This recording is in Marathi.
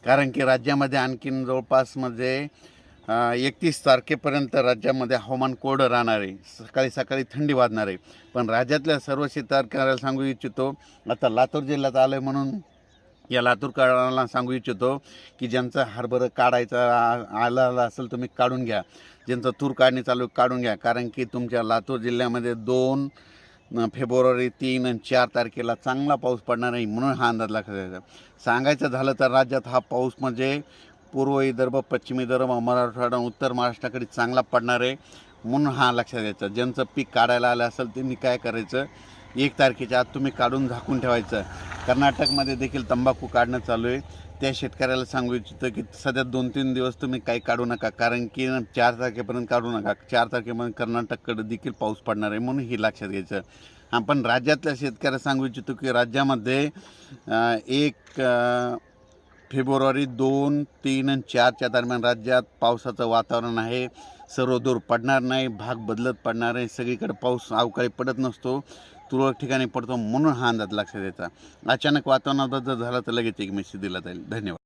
कारण की राज्यामध्ये आणखीन जवळपास म्हणजे 31 तारखेपर्यंत राज्यामध्ये हवामान कोरडं राहणार आहे. सकाळी सकाळी थंडी वाजणार आहे. पण राज्यातल्या सर्व शेतकऱ्याला सांगू इच्छितो, आता लातूर जिल्ह्यात आलो आहे म्हणून या लातूरकरांना सांगू इच्छितो की ज्यांचं हरभरं काढायचं आलं असेल तुम्ही काढून घ्या. ज्यांचं तूर काढणी चालू काढून घ्या. कारण की तुमच्या लातूर जिल्ह्यामध्ये 2 फेब्रुवारी 3 आणि 4 तारखेला चांगला पाऊस पडणार आहे. म्हणून हा अंदाज लक्षात घ्यायचा. सांगायचं झालं तर राज्यात हा पाऊस म्हणजे पूर्व विदर्भ, पश्चिम विदर्भ, मराठवाडा, उत्तर महाराष्ट्राकडे चांगला पडणार आहे. म्हणून हा लक्षात घ्यायचा. ज्यांचं पीक काढायला आलं असेल त्यांनी काय करायचं, 1 तारखेच्या आत तुम्ही काढून झाकून ठेवायचं. कर्नाटकमध्ये देखील तंबाखू काढणं चालू आहे. त्या शेतकऱ्याला सांगू इच्छितो की सध्या 2-3 दिवस तुम्ही काही काढू नका. कारण की 4 तारखेपर्यंत काढू नका. 4 तारखेपर्यंत कर्नाटककडे देखील पाऊस पडणार आहे. म्हणून ही लक्षात घ्यायचं. आपण राज्यातल्या शेतकऱ्याला सांगू इच्छितो की राज्यामध्ये 1 फेब्रुवारी 2, 3 आणि 4च्या दरम्यान राज्यात पावसाचं वातावरण आहे. सर्वदूर पडणार नाही, भाग बदलत पडणार आहे. सगळीकडे पाऊस अवकाळी पडत नसतो, तुरळक ठिकाणी पडतो. म्हणून हा अंदाज लक्षात द्यायचा. अचानक वातावरणात बदल झाला तर लगेच एक मेसेज दिला जाईल. धन्यवाद.